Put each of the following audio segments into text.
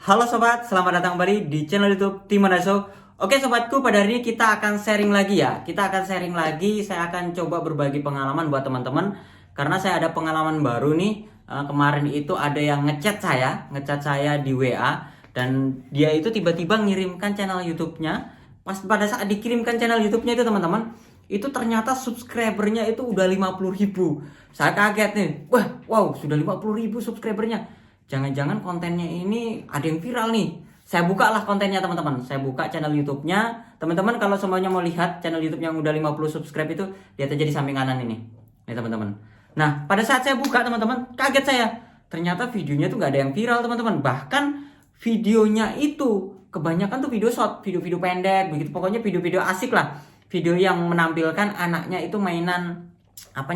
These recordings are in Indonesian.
Halo sobat, selamat datang kembali di channel YouTube Timana Show. Oke sobatku, pada hari ini kita akan sharing lagi ya. Saya akan coba berbagi pengalaman buat teman-teman. Karena saya ada pengalaman baru nih. Kemarin itu ada yang ngechat saya di WA. Dan dia itu tiba-tiba ngirimkan channel YouTube-nya. Pada saat dikirimkan channel YouTube-nya itu teman-teman, itu ternyata subscribernya itu udah 50.000. Saya kaget nih. Wow, sudah 50.000 subscribernya. Jangan-jangan kontennya ini ada yang viral nih. Saya buka lah kontennya teman-teman. Saya buka channel YouTube-nya. Teman-teman kalau semuanya mau lihat channel YouTube yang udah 50 subscribe itu, lihat aja di samping kanan ini. Nih teman-teman. Nah, pada saat saya buka teman-teman, kaget saya. Ternyata videonya tuh gak ada yang viral teman-teman. Bahkan videonya itu kebanyakan tuh video short, video-video pendek, begitu. Pokoknya video-video asik lah. Video yang menampilkan anaknya itu mainan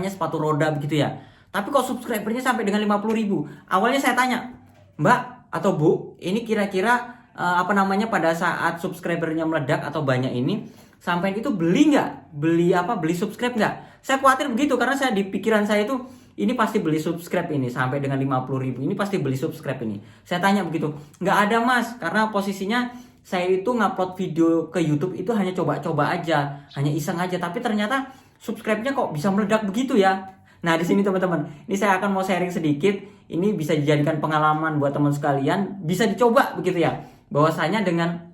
sepatu roda begitu ya. Tapi kok subscribernya sampai dengan 50.000. Awalnya saya tanya, Mbak atau Bu, ini kira-kira pada saat subscribernya meledak atau banyak ini, sampai itu beli nggak? Beli subscribe nggak? Saya khawatir begitu karena di pikiran saya itu ini pasti beli subscribe ini sampai dengan 50.000. Ini pasti beli subscribe ini. Saya tanya begitu. Nggak ada Mas, karena posisinya saya itu ngupload video ke YouTube itu hanya coba-coba aja, hanya iseng aja. Tapi ternyata subscribe-nya kok bisa meledak begitu ya. Nah di sini teman-teman, ini saya akan mau sharing sedikit. Ini bisa dijadikan pengalaman buat teman sekalian, bisa dicoba begitu ya. Bahwasanya dengan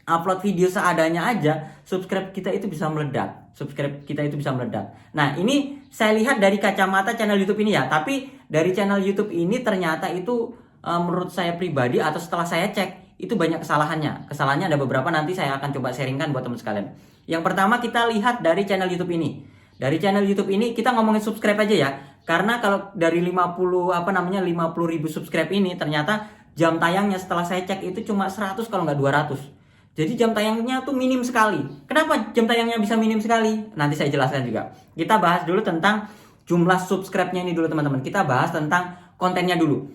upload video seadanya aja, subscribe kita itu bisa meledak. Nah ini saya lihat dari kacamata channel YouTube ini ya. Tapi dari channel YouTube ini ternyata itu menurut saya pribadi atau setelah saya cek, itu banyak kesalahannya. Kesalahannya ada beberapa, nanti saya akan coba sharingkan buat teman sekalian. Yang pertama kita lihat dari channel YouTube ini. Dari channel YouTube ini kita ngomongin subscribe aja ya. Karena kalau dari 50.000 subscribe ini ternyata jam tayangnya setelah saya cek itu cuma 100 kalau nggak 200. Jadi jam tayangnya tuh minim sekali. Kenapa jam tayangnya bisa minim sekali? Nanti saya jelaskan juga. Kita bahas dulu tentang jumlah subscribe-nya ini dulu teman-teman. Kita bahas tentang kontennya dulu.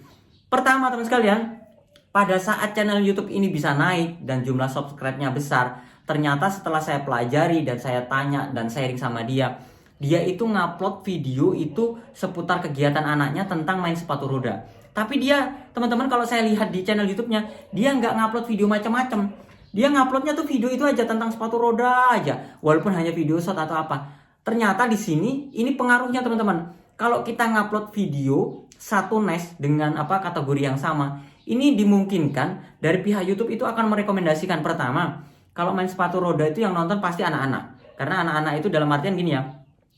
Pertama teman sekalian, pada saat channel YouTube ini bisa naik dan jumlah subscribe-nya besar, ternyata setelah saya pelajari dan saya tanya dan sharing sama dia itu ngupload video itu seputar kegiatan anaknya tentang main sepatu roda. Tapi dia, teman-teman, kalau saya lihat di channel YouTube-nya, dia nggak ngupload video macam-macam. Dia nguploadnya tuh video itu aja tentang sepatu roda aja, walaupun hanya video short atau apa. Ternyata di sini ini pengaruhnya teman-teman. Kalau kita ngupload video satu niche dengan kategori yang sama, ini dimungkinkan dari pihak YouTube itu akan merekomendasikan pertama, kalau main sepatu roda itu yang nonton pasti anak-anak. Karena anak-anak itu dalam artian gini ya.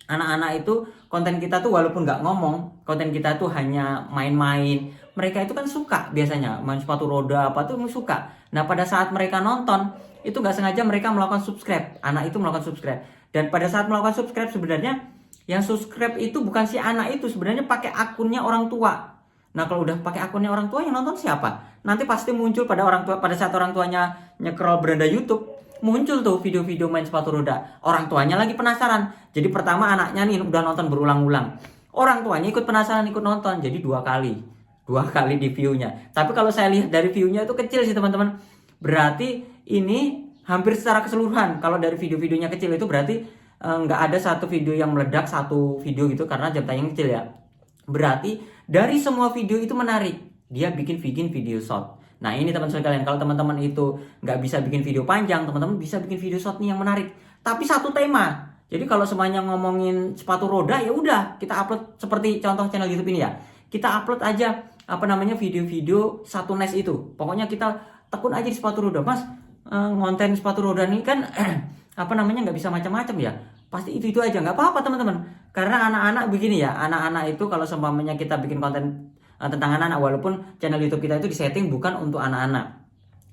Anak-anak itu konten kita tuh walaupun nggak ngomong, konten kita tuh hanya main-main. Mereka itu kan suka biasanya main sepatu roda tuh suka. Nah pada saat mereka nonton itu nggak sengaja mereka melakukan subscribe. Anak itu melakukan subscribe. Dan pada saat melakukan subscribe sebenarnya yang subscribe itu bukan si anak itu, sebenarnya pakai akunnya orang tua. Nah kalau udah pakai akunnya orang tua, yang nonton siapa? Nanti pasti muncul pada orang tua, pada saat orang tuanya nge-scroll beranda YouTube, muncul tuh video-video main sepatu roda. Orang tuanya lagi penasaran. Jadi pertama anaknya nih udah nonton berulang-ulang. Orang tuanya ikut penasaran, ikut nonton. Jadi dua kali di view-nya. Tapi kalau saya lihat dari view-nya itu kecil sih teman-teman. Berarti ini hampir secara keseluruhan. Kalau dari video-videonya kecil itu berarti nggak ada satu video yang meledak, satu video gitu, karena jam tayang kecil ya. Berarti dari semua video itu menarik. Dia bikin video short. Nah ini teman-teman sekalian, kalau teman-teman itu nggak bisa bikin video panjang, teman-teman bisa bikin video short nih yang menarik. Tapi satu tema. Jadi kalau semuanya ngomongin sepatu roda, ya udah kita upload seperti contoh channel YouTube ini ya. Kita upload aja video-video satu niche itu. Pokoknya kita tekun aja di sepatu roda. Mas, konten sepatu roda ini kan nggak bisa macam-macam ya. Pasti itu aja, nggak apa-apa teman-teman. Karena anak-anak begini ya, anak-anak itu kalau seumpamanya kita bikin konten tentang anak-anak, walaupun channel YouTube kita itu disetting bukan untuk anak-anak.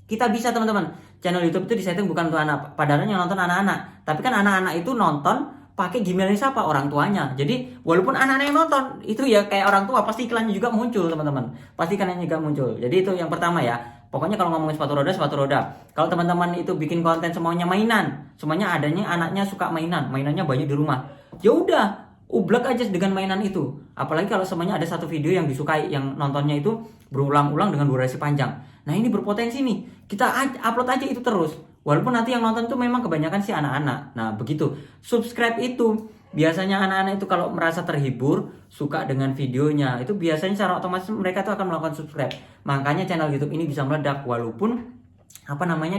Kita bisa teman-teman, channel YouTube itu disetting bukan untuk anak, padahal yang nonton anak-anak. Tapi kan anak-anak itu nonton pakai gmailnya siapa? Orang tuanya. Jadi walaupun anak-anak yang nonton, itu ya kayak orang tua, pasti iklannya juga muncul teman-teman. Pasti iklannya juga muncul. Jadi itu yang pertama ya. Pokoknya kalau ngomongin sepatu roda. Kalau teman-teman itu bikin konten semuanya mainan, semuanya adanya anaknya suka mainannya banyak di rumah. Ya udah, ublek aja dengan mainan itu. Apalagi kalau semuanya ada satu video yang disukai, yang nontonnya itu berulang-ulang dengan durasi panjang. Nah ini berpotensi nih, kita upload aja itu terus. Walaupun nanti yang nonton itu memang kebanyakan si anak-anak. Nah begitu. Subscribe itu biasanya anak-anak itu kalau merasa terhibur, suka dengan videonya, itu biasanya secara otomatis mereka tuh akan melakukan subscribe. Makanya channel YouTube ini bisa meledak walaupun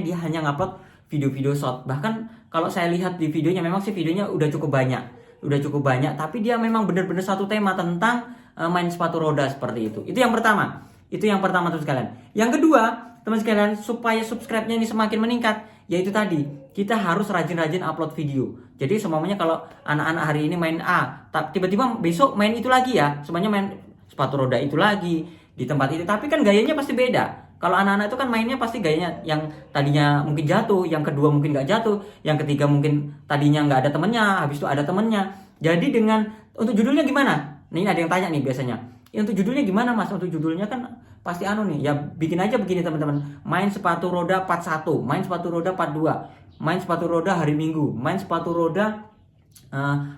dia hanya ngupload video-video short. Bahkan kalau saya lihat di videonya, memang sih videonya udah cukup banyak, tapi dia memang benar-benar satu tema tentang main sepatu roda seperti itu. Itu yang pertama teman sekalian. Yang kedua teman sekalian, supaya subscribe-nya ini semakin meningkat, yaitu tadi kita harus rajin-rajin upload video. Jadi semuanya kalau anak-anak hari ini main A, tiba-tiba besok main itu lagi ya, semuanya main sepatu roda itu lagi di tempat itu, tapi kan gayanya pasti beda. Kalau anak-anak itu kan mainnya pasti gayanya yang tadinya mungkin jatuh, yang kedua mungkin nggak jatuh, yang ketiga mungkin tadinya nggak ada temennya, habis itu ada temennya. Jadi untuk judulnya gimana? Nih ada yang tanya nih biasanya, untuk judulnya gimana mas? Untuk judulnya kan pasti ya bikin aja begini teman-teman. Main sepatu roda part 1, main sepatu roda part 2, main sepatu roda hari Minggu, main sepatu roda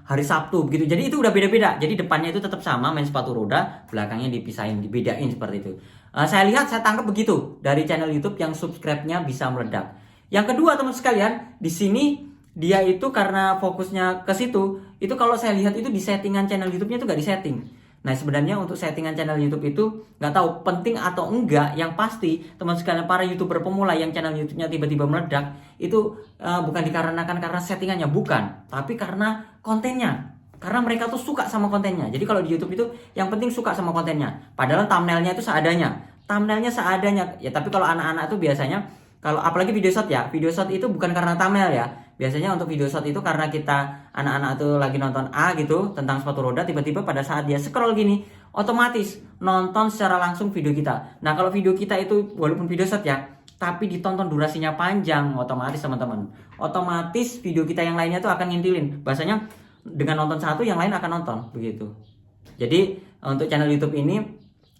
hari Sabtu begitu. Jadi itu udah beda-beda. Jadi depannya itu tetap sama, main sepatu roda, belakangnya dipisahin, dibedain seperti itu. Saya tangkap begitu dari channel YouTube yang subscribe-nya bisa meledak. Yang kedua teman sekalian, di sini dia itu karena fokusnya ke situ, itu kalau saya lihat itu di settingan channel YouTube-nya itu nggak disetting. Nah sebenarnya untuk settingan channel YouTube itu nggak tahu penting atau enggak. Yang pasti teman sekalian para YouTuber pemula yang channel YouTube-nya tiba-tiba meledak itu bukan dikarenakan karena settingannya, bukan, tapi karena kontennya. Karena mereka tuh suka sama kontennya. Jadi kalau di YouTube itu yang penting suka sama kontennya. Padahal thumbnailnya itu seadanya. Ya tapi kalau anak-anak tuh biasanya, kalau apalagi video short ya, video short itu bukan karena thumbnail ya. Biasanya untuk video short itu karena kita anak-anak tuh lagi nonton A gitu tentang sepatu roda, tiba-tiba pada saat dia scroll gini, otomatis nonton secara langsung video kita. Nah kalau video kita itu walaupun video short ya, tapi ditonton durasinya panjang, otomatis teman-teman, otomatis video kita yang lainnya tuh akan ngintilin. Bahasanya dengan nonton satu, yang lain akan nonton begitu. Jadi untuk channel YouTube ini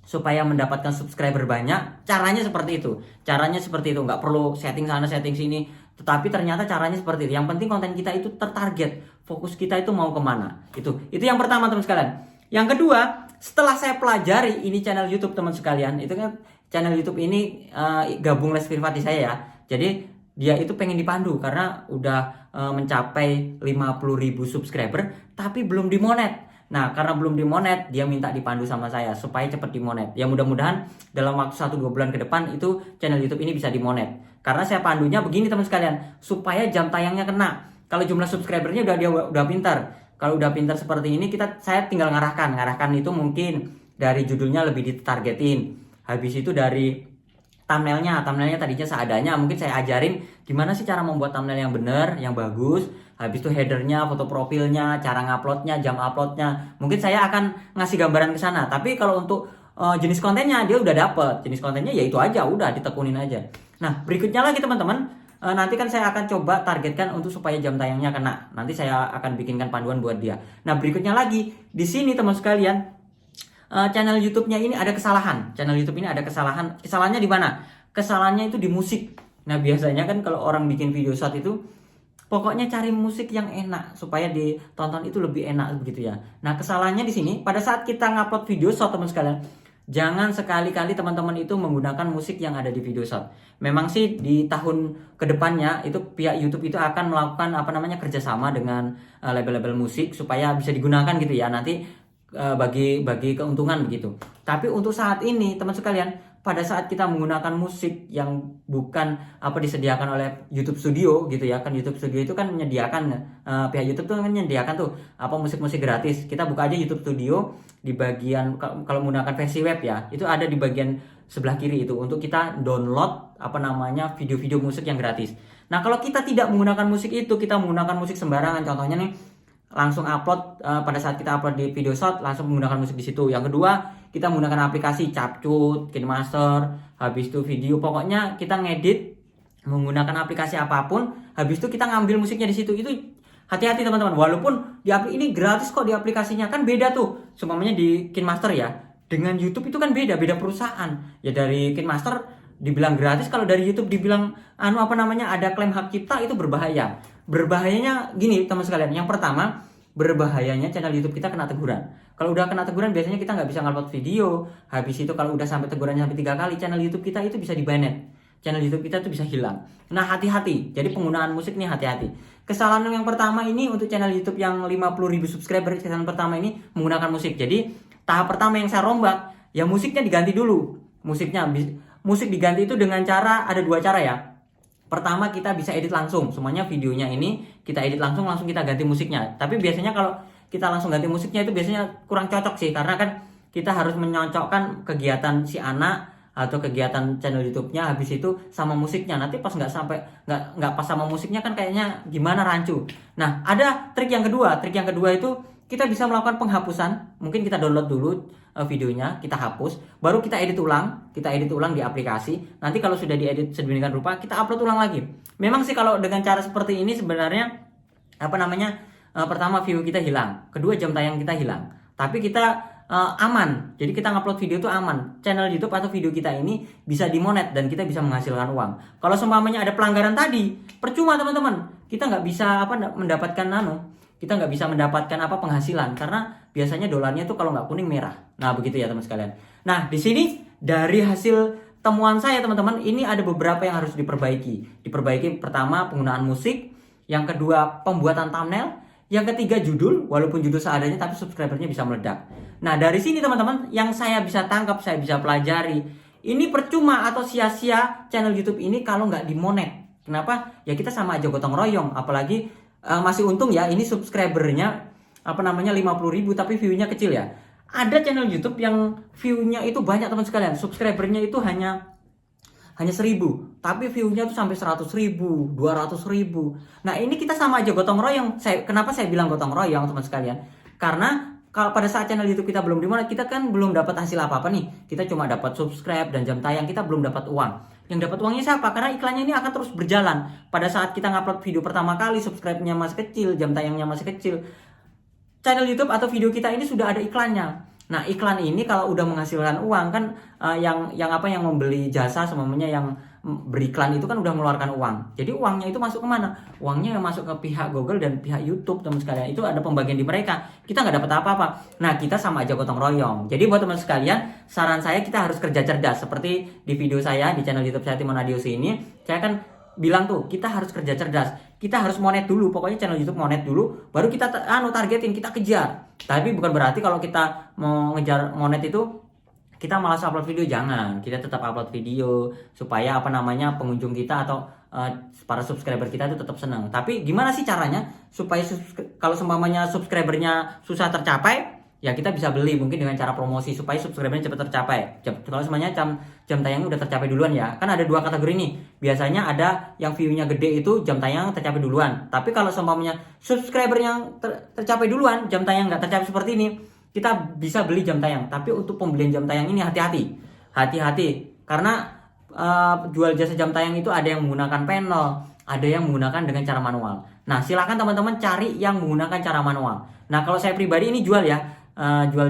supaya mendapatkan subscriber banyak, caranya seperti itu. Nggak perlu setting sana setting sini, tetapi ternyata caranya seperti itu. Yang penting konten kita itu tertarget, fokus kita itu mau kemana. Itu yang pertama teman sekalian. Yang kedua, setelah saya pelajari ini channel YouTube teman sekalian, itu kan channel YouTube ini gabung les privati saya ya. Jadi dia itu pengen dipandu karena udah mencapai 50.000 subscriber tapi belum dimonet. Nah karena belum dimonet, dia minta dipandu sama saya supaya cepat dimonet. Ya mudah-mudahan dalam waktu 1-2 bulan ke depan itu channel YouTube ini bisa dimonet. Karena saya pandunya begini teman sekalian, supaya jam tayangnya kena. Kalau jumlah subscribernya udah pintar. Kalau udah pintar seperti ini, saya tinggal ngarahkan itu mungkin dari judulnya lebih ditargetin. Habis itu dari thumbnailnya tadinya seadanya, mungkin saya ajarin gimana sih cara membuat thumbnail yang benar, yang bagus. Habis itu headernya, foto profilnya, cara nguploadnya, jam uploadnya. Mungkin saya akan ngasih gambaran ke sana. Tapi kalau untuk jenis kontennya dia udah dapet. Jenis kontennya ya itu aja, udah ditekunin aja. Nah berikutnya lagi teman-teman, nanti kan saya akan coba targetkan untuk supaya jam tayangnya kena. Nanti saya akan bikinkan panduan buat dia. Nah berikutnya lagi, di sini teman sekalian, channel YouTube-nya ini ada kesalahan. Kesalahannya di mana? Kesalahannya itu di musik. Nah biasanya kan kalau orang bikin video short itu pokoknya cari musik yang enak supaya ditonton itu lebih enak begitu ya. Nah kesalahannya di sini pada saat kita ngupload video short teman sekalian, jangan sekali-kali teman-teman itu menggunakan musik yang ada di video short. Memang sih di tahun kedepannya itu pihak YouTube itu akan melakukan kerjasama dengan label-label musik supaya bisa digunakan gitu ya nanti bagi keuntungan begitu. Tapi untuk saat ini teman sekalian, pada saat kita menggunakan musik yang bukan disediakan oleh YouTube Studio gitu ya, kan YouTube Studio itu kan menyediakan pihak YouTube tuh kan menyediakan tuh musik-musik gratis. Kita buka aja YouTube Studio, di bagian kalau menggunakan versi web ya, itu ada di bagian sebelah kiri itu untuk kita download video-video musik yang gratis. Nah kalau kita tidak menggunakan musik itu, kita menggunakan musik sembarangan, contohnya nih langsung upload pada saat kita upload di video short langsung menggunakan musik di situ. Yang kedua, kita menggunakan aplikasi Capcut, KineMaster, habis itu video, pokoknya kita ngedit menggunakan aplikasi apapun, habis itu kita ngambil musiknya di situ. Itu hati-hati teman-teman. Walaupun ini gratis kok di aplikasinya, kan beda tuh. Semuanya di KineMaster ya. Dengan YouTube itu kan beda perusahaan. Ya dari KineMaster dibilang gratis, kalau dari YouTube dibilang ada klaim hak cipta, itu berbahaya. Berbahayanya gini teman sekalian. Yang pertama, berbahayanya channel YouTube kita kena teguran. Kalau udah kena teguran biasanya kita nggak bisa ngupload video. Habis itu kalau udah sampai tegurannya sampai 3 kali, channel YouTube kita itu bisa dibanet. channel YouTube kita tuh bisa hilang. Nah, hati-hati. Jadi penggunaan musik nih hati-hati. Kesalahan yang pertama ini untuk channel YouTube yang 50.000 subscriber, kesalahan pertama ini menggunakan musik. Jadi tahap pertama yang saya rombak, ya musiknya diganti dulu. Musik diganti itu dengan cara, ada dua cara ya. Pertama, kita bisa edit langsung. Semuanya videonya ini kita edit langsung kita ganti musiknya. Tapi biasanya kalau kita langsung ganti musiknya itu biasanya kurang cocok sih, karena kan kita harus menyocokkan kegiatan si anak atau kegiatan channel YouTube-nya habis itu sama musiknya. Nanti pas nggak pas sama musiknya kan kayaknya gimana, rancu. Nah, ada trik yang kedua. Trik yang kedua itu kita bisa melakukan penghapusan. Mungkin kita download dulu videonya, kita hapus, baru kita edit ulang di aplikasi. Nanti kalau sudah diedit sedemikian rupa, kita upload ulang lagi. Memang sih kalau dengan cara seperti ini sebenarnya pertama view kita hilang, kedua jam tayang kita hilang. Tapi kita aman. Jadi kita ngupload video itu aman. Channel YouTube atau video kita ini bisa dimonet dan kita bisa menghasilkan uang. Kalau seumpamanya ada pelanggaran tadi, percuma teman-teman. Kita nggak bisa mendapatkan penghasilan, karena biasanya dolarnya tuh kalau nggak kuning merah. Nah, begitu ya teman sekalian. Nah, di sini dari hasil temuan saya teman-teman, ini ada beberapa yang harus diperbaiki. Pertama, penggunaan musik. Yang kedua, pembuatan thumbnail. Yang ketiga, judul, walaupun judul seadanya tapi subscribernya bisa meledak. Nah, dari sini teman-teman, yang saya bisa tangkap, saya bisa pelajari, ini percuma atau sia-sia channel YouTube ini kalau nggak dimonet. Kenapa? Ya kita sama aja gotong royong, apalagi masih untung ya, ini subscribernya 50.000 tapi view-nya kecil ya. Ada channel YouTube yang view-nya itu banyak teman sekalian, subscribernya itu hanya 1.000, tapi view-nya tuh sampai 100.000, 200.000. Nah, ini kita sama aja gotong royong. Kenapa saya bilang gotong royong teman sekalian? Karena kalau pada saat channel YouTube kita belum dimonet, kita kan belum dapat hasil apa-apa nih. Kita cuma dapat subscribe dan jam tayang, kita belum dapat uang. Yang dapat uangnya siapa? Karena iklannya ini akan terus berjalan. Pada saat kita ngupload video pertama kali, subscribe-nya masih kecil, jam tayangnya masih kecil, channel YouTube atau video kita ini sudah ada iklannya. Nah, iklan ini kalau udah menghasilkan uang kan, yang membeli jasa semuanya yang beriklan itu kan udah mengeluarkan uang. Jadi uangnya itu masuk kemana? Uangnya yang masuk ke pihak Google dan pihak YouTube teman sekalian. Itu ada pembagian di mereka. Kita nggak dapat apa-apa. Nah, kita sama aja gotong royong. Jadi buat teman sekalian, saran saya kita harus kerja cerdas. Seperti di video saya di channel YouTube saya Timon Adiusu ini, saya kan bilang tuh, kita harus kerja cerdas. Kita harus monet dulu, pokoknya channel YouTube monet dulu, baru kita targetin, kita kejar. Tapi bukan berarti kalau kita mau ngejar monet itu kita malas upload video, jangan. Kita tetap upload video supaya pengunjung kita atau para subscriber kita itu tetap senang. Tapi gimana sih caranya supaya kalau seumpamanya subscribernya susah tercapai, ya kita bisa beli mungkin dengan cara promosi supaya subscribernya cepat tercapai. Kalau semuanya jam tayangnya udah tercapai duluan ya. Kan ada dua kategori nih. Biasanya ada yang view-nya gede itu jam tayang tercapai duluan. Tapi kalau seumpamanya subscriber yang tercapai duluan, jam tayang nggak tercapai seperti ini, kita bisa beli jam tayang. Tapi untuk pembelian jam tayang ini hati-hati. Karena jual jasa jam tayang itu ada yang menggunakan panel, ada yang menggunakan dengan cara manual. Nah, silakan teman-teman cari yang menggunakan cara manual. Nah, kalau saya pribadi ini jual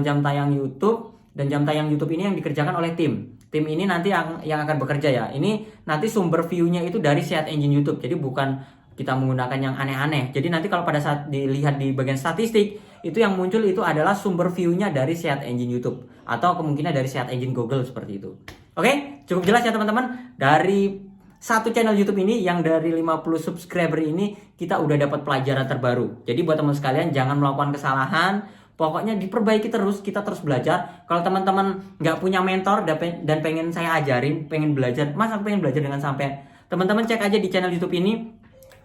jam tayang YouTube, dan jam tayang YouTube ini yang dikerjakan oleh tim ini nanti yang akan bekerja ya. Ini nanti sumber view-nya itu dari Search Engine YouTube, jadi bukan kita menggunakan yang aneh-aneh. Jadi nanti kalau pada saat dilihat di bagian statistik, itu yang muncul itu adalah sumber view-nya dari Search Engine YouTube atau kemungkinan dari Search Engine Google seperti itu. Oke, cukup jelas ya teman-teman. Dari satu channel YouTube ini yang dari 50 subscriber ini, kita udah dapat pelajaran terbaru. Jadi buat teman sekalian, jangan melakukan kesalahan. Pokoknya diperbaiki terus, kita terus belajar. Kalau teman-teman nggak punya mentor dan pengen saya ajarin, pengen belajar, masa pengen belajar dengan sampai teman-teman cek aja di channel YouTube ini,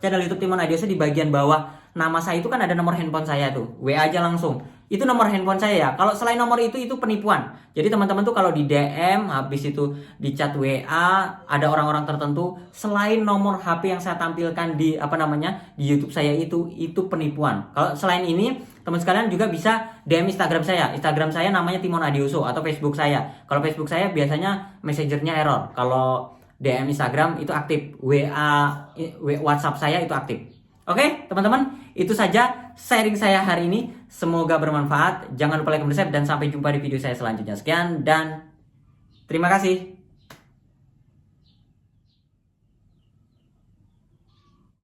channel YouTube Timon Adiusu, di bagian bawah nama saya itu kan ada nomor handphone saya tuh, WA aja langsung. Itu nomor handphone saya ya. Kalau selain nomor itu penipuan. Jadi teman-teman tuh kalau di DM, habis itu di chat WA, ada orang-orang tertentu, selain nomor HP yang saya tampilkan di di YouTube saya itu penipuan. Kalau selain ini, teman sekalian juga bisa DM Instagram saya. Instagram saya namanya Timon Adiusu, atau Facebook saya. Kalau Facebook saya biasanya messengernya error. Kalau DM Instagram itu aktif. WhatsApp saya itu aktif. Oke, teman-teman, itu saja sharing saya hari ini. Semoga bermanfaat. Jangan lupa like, subscribe, dan sampai jumpa di video saya selanjutnya. Sekian dan terima kasih.